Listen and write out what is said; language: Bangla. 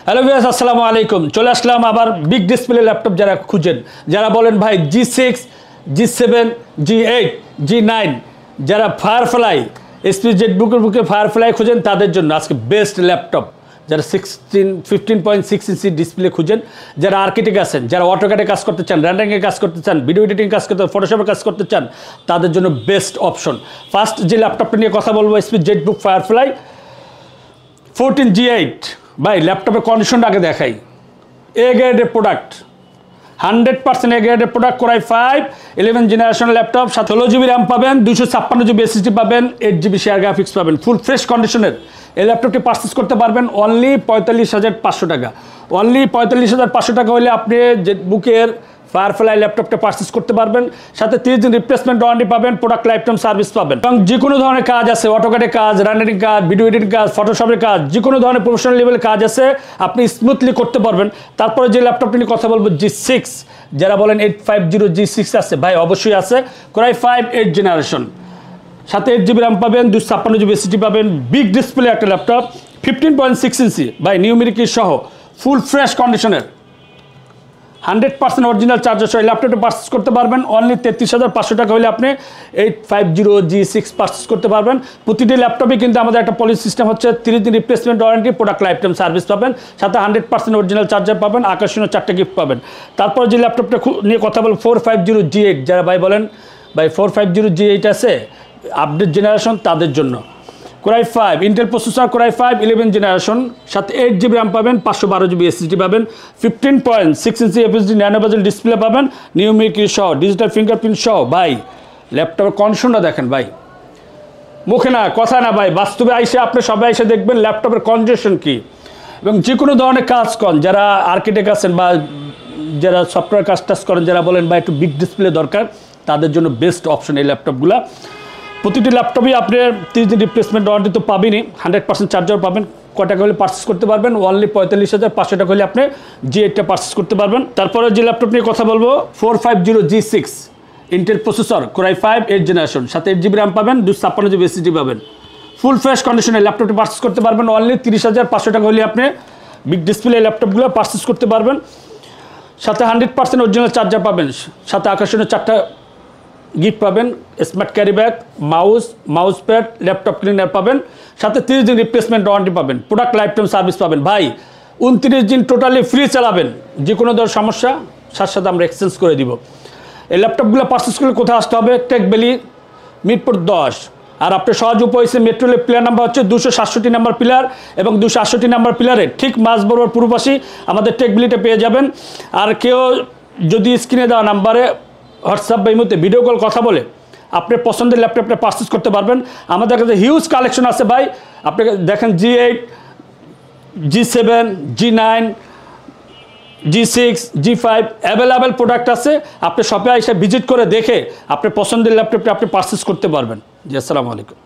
হ্যালো ভিউয়ার্স, আসসালামু আলাইকুম। চলে আসলাম আবার বিগ ডিসপ্লে ল্যাপটপ যারা খুঁজেন, যারা বলেন ভাই G6, G7, G8, G9, যারা ফায়ারফ্লাই এসপি জেটবুকের বুকে ফায়ারফ্লাই খুঁজেন তাদের জন্য আজকে বেস্ট ল্যাপটপ। যারা 15.6 ইঞ্চি ডিসপ্লে খুঁজেন, যারা আর্কিটেক্ট আছেন, যারা অটোক্যাডে কাজ করতে চান, রেন্ডারিংয়ে কাজ করতে চান, ভিডিও এডিটিং কাজ করতে চান, ফটোশপে কাজ করতে চান, তাদের জন্য বেস্ট অপশন। ফার্স্ট যে ল্যাপটপটা নিয়ে কথা বলবো, এসপি জেটবুক ফায়ারফ্লাই 14G8। ভাই ল্যাপটপের কন্ডিশনটা আগে দেখাই। এ গ্রেডের প্রোডাক্ট, 100% এ গ্রেডের product. Core i5 11 generation laptop, 16GB RAM পাবেন, 256GB SSD পাবেন, 8GB শেয়ার গ্রাফিক্স পাবেন, ফুল ফ্রেশ কন্ডিশনের এই ল্যাপটপটি পারচেস করতে পারবেন অনলি 45,500 টাকা। অনলি 45,500 টাকা হলে আপনি জেটবুকের ফায়ারফ্লাই ল্যাপটপটা পারচেস করতে পারবেন। সাথে 30 দিন রিপ্লেসমেন্ট ওয়ারেন্টি পাবেন, প্রোডাক্ট লাইফ টাইম সার্ভিস পাবেন। এবং যে কোনো ধরনের কাজ আছে, অটোক্যাডে কাজ, রেন্ডারিং কাজ, ভিডিও এডিটিং কাজ, ফটোশপের কাজ, যে কোনো ধরনের প্রফেশনাল লেভেলের কাজ আছে আপনি স্মুথলি করতে পারবেন। তারপরে যে ল্যাপটপটি নিয়ে কথা বলবো, G6, যারা বলেন 850 G6 আছে, ভাই অবশ্যই আছে। Core i5 8 জেনারেশন, সাথে 8GB র্যাম পাবেন, 256GB SSD পাবেন, বিগ ডিসপ্লে একটা ল্যাপটপ, 15.6 ইঞ্চি ভাই, নিউমেরিক সহ ফুল ফ্রেশ কন্ডিশনের 100% অরিজিনাল চার্জার সহ ল্যাপটপটা পারচেস করতে পারবেন অনলি 33,500 টাকা হলে আপনি 850 G6 পারচেস করতে পারবেন। প্রতিটি ল্যাপটপে কিন্তু আমাদের একটা পলিসি সিস্টেম হচ্ছে 30 দিন replacement warranty, product life time service পাবেন, সাথে 100% অরিজিনাল চার্জার পাবেন, আকর্ষণীয় 4টা গিফট পাবেন। তারপর যে ল্যাপটপটা নিয়ে কথা বলবো, 450 G8, যারা ভাই বলেন ভাই 450 G8 আছে আপডেট জেনারেশন, তাদের জন্য Core i5 Intel processor, Core i5 11 generation, সাথে 8GB র্যাম পাবেন, 512GB SSD পাবেন, 15.6 ইঞ্চি FHD ন্যানো বেজেল ডিসপ্লে পাবেন, নিউমেরিক সহ, ডিজিটাল ফিঙ্গারপ্রিন্ট সহ। ভাই ল্যাপটপের কন্ডিশনটা দেখেন ভাই, মুখে না কথা না ভাই, বাস্তবে আইসে আপনি সবাই এসে দেখবেন ল্যাপটপের কন্ডিশন কী। এবং যে কোনো ধরনের কাজ করেন, যারা আর্কিটেক্ট আছেন বা যারা সফটওয়্যার কাজ টাজ করেন, যারা বলেন বা একটু বিগ ডিসপ্লে দরকার, তাদের জন্য বেস্ট অপশন এই ল্যাপটপগুলো। প্রতিটি ল্যাপটপই আপনি 30 দিন রিপ্লেসমেন্ট ওয়ারেন্টি তো পাবেনই, 100% চার্জার পাবেন। কয় টাকা হলে পারচেস করতে পারবেন? অনলি 45,500 টাকা হলে আপনি G8টা পারচেস করতে পারবেন। তারপরে যে ল্যাপটপ নিয়ে কথা বলবো, 450 G6 Intel processor, Core i5 8 generation, সাথে 8GB র্যাম পাবেন, 256GB SSD পাবেন, ফুল ফ্রেশ কন্ডিশনের ল্যাপটপটি পারচেস করতে পারবেন অনলি 30,500 টাকা হলে আপনি বিগ ডিসপ্লে ল্যাপটপগুলো পারচেস করতে পারবেন। সাথে 100% অরিজিনাল চার্জার পাবেন, সাথে আকর্ষণীয় 4টা গিফট পাবেন, smart carry bag, mouse pad, laptop cleaner পাবেন, সাথে 30 দিন রিপ্লেসমেন্ট ওয়ারেন্টি পাবেন, প্রোডাক্ট লাইফ টাইম সার্ভিস পাবেন। ভাই 29 দিন টোটালি ফ্রি চালাবেন, যে কোনো ধরনের সমস্যা সাথে সাথে আমরা এক্সচেঞ্জ করে দিব। এই ল্যাপটপগুলো পারচেস করলে কোথায় আসতে হবে? Tech Valley, Mirpur 10। আর আপনার সহজ উপায় হচ্ছে মেট্রো রেল পিলার নাম্বার হচ্ছে 267 নাম্বার পিলার, এবং 268 নাম্বার পিলারে ঠিক মাঝ বরাবর পূর্ব পাশে আমাদের টেক ভ্যালিটা পেয়ে যাবেন। আর কেউ যদি স্ক্রিনে দেওয়া নাম্বারে হোয়াটসঅ্যাপ বা ইমোতে ভিডিও কল কথা বলে আপনার পছন্দের ল্যাপটপটা পারচেস করতে পারবেন। আমাদের কাছে হিউজ কালেকশন আছে ভাই, আপনি দেখেন G8, G7, G9, G6, G5 available product আছে। আপনি শপে এসে ভিজিট করে দেখে আপনার পছন্দের ল্যাপটপটা আপনি পারচেস করতে পারবেন। জি, আসসালামু আলাইকুম।